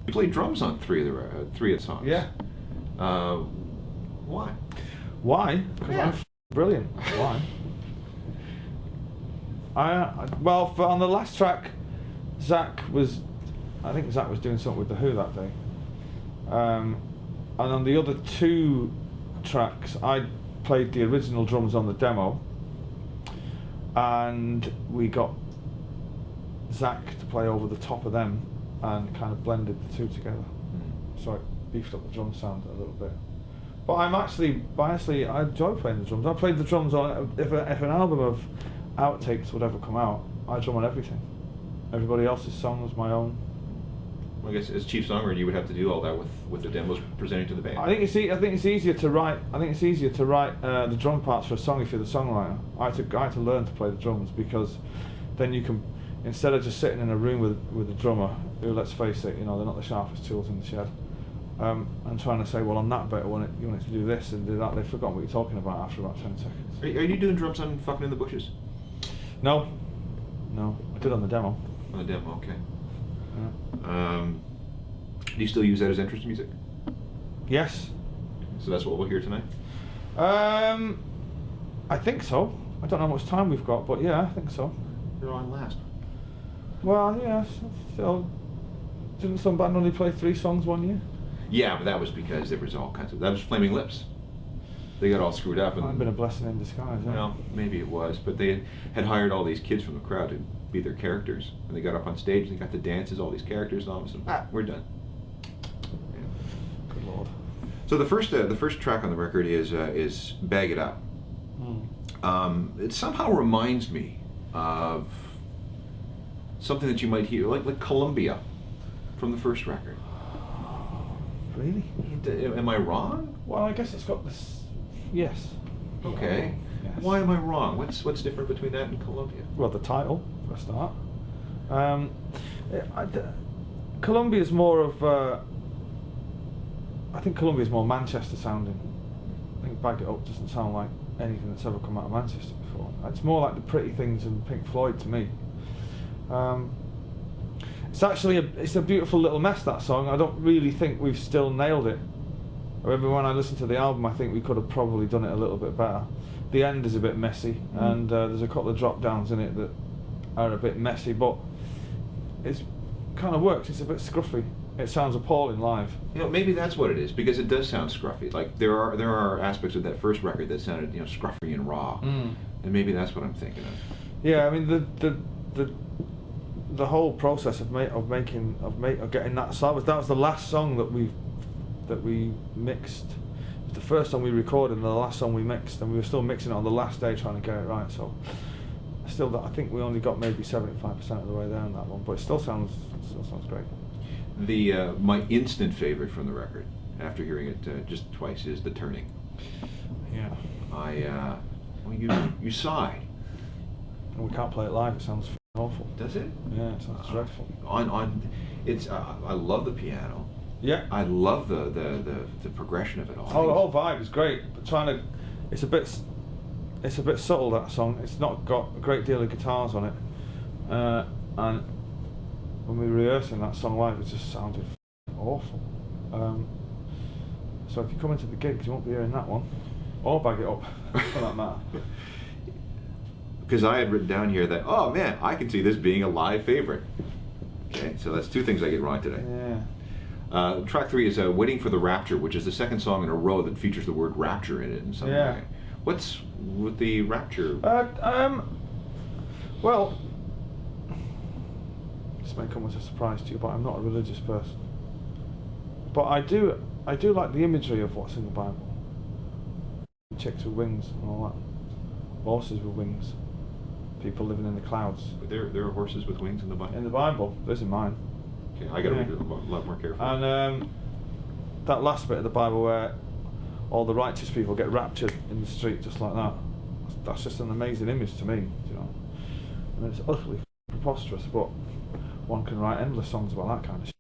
You played drums on three of the songs. Yeah. Why? Why? Because I'm brilliant. Why? Well, on the last track, I think Zach was doing something with The Who that day. And on the other two tracks, I played the original drums on the demo, and we got Zach to play over the top of them and kind of blended the two together. So it beefed up the drum sound a little bit. But I enjoy playing the drums. I played the drums on, if an album of outtakes would ever come out, I drum on everything. Everybody else's song was my own. Well, I guess as chief songwriter, you would have to do all that with the demos presenting to the band. I think it's easier to write. The drum parts for a song if you're the songwriter. I had to learn to play the drums, because then you can, instead of just sitting in a room with a drummer who, let's face it, they're not the sharpest tools in the shed, and trying to say, well, on that bit you want it to do this and do that. They've forgotten what you're talking about after about 10 seconds. Are you doing drums on Fucking in the Bushes? No, I did on the demo. On the demo, okay. Yeah. Do you still use that as entrance music? Yes. So that's what we'll hear tonight? I think so. I don't know how much time we've got, but yeah, I think so. You're on last. Well, yeah, so didn't some band only play 3 songs one year? Yeah, but that was because there was all kinds of... That was Flaming Lips. They got all screwed up. Might have been a blessing in disguise, eh? Well, maybe it was, but they had hired all these kids from the crowd to be their characters. And they got up on stage, and they got the dances, all these characters, and all of a sudden, we're done. Yeah. Good Lord. So the first track on the record is Bag It Up. It somehow reminds me of something that you might hear, like Columbia from the first record. Really? Am I wrong? Well, I guess it's got this... Yes. Okay. Yes. Why am I wrong? What's different between that and Columbia? Well, the title, for a start. Columbia's more of... I think Columbia's more Manchester sounding. I think Bag It Up doesn't sound like anything that's ever come out of Manchester before. It's more like the Pretty Things and Pink Floyd to me. It's actually it's a beautiful little mess, that song. I don't really think we've still nailed it. However, when I listened to the album, I think we could have probably done it a little bit better. The end is a bit messy, and there's a couple of drop downs in it that are a bit messy, but it kind of works. It's a bit scruffy. It sounds appalling live. Maybe that's what it is, because it does sound scruffy. Like there are aspects of that first record that sounded scruffy and raw, and maybe that's what I'm thinking of. Yeah, I mean the whole process of getting that song, that was the last song that we mixed. It was the first song we recorded and the last song we mixed, and we were still mixing it on the last day trying to get it right. So I think we only got maybe 75% of the way there on that one, but it still sounds great. My instant favorite from the record, after hearing it just twice, is The Turning. Yeah. You sighed. And we can't play it live. It sounds awful. Does it? Yeah, it sounds dreadful. I love the piano. Yeah. I love the progression of it all. Oh, the whole vibe is great, but it's a bit subtle, that song. It's not got a great deal of guitars on it, and when we were rehearsing that song live, it just sounded awful. So if you come into the gigs, you won't be hearing that one, or Bag It Up, for that matter. Because I had written down here that, oh man, I can see this being a live favorite. Okay, so that's 2 things I get wrong today. Yeah. Track 3 is Waiting for the Rapture, which is the second song in a row that features the word rapture in it in some way. What's with the rapture? Well, this may come as a surprise to you, but I'm not a religious person. But I do like the imagery of what's in the Bible. Chicks with wings and all that. Horses with wings. People living in the clouds. But there are horses with wings in the Bible? In the Bible. There's in mine. Okay, I got to read it a lot more carefully. And that last bit of the Bible where all the righteous people get raptured in the street just like that. That's just an amazing image to me, I mean, it's utterly preposterous, but one can write endless songs about that kind of shit.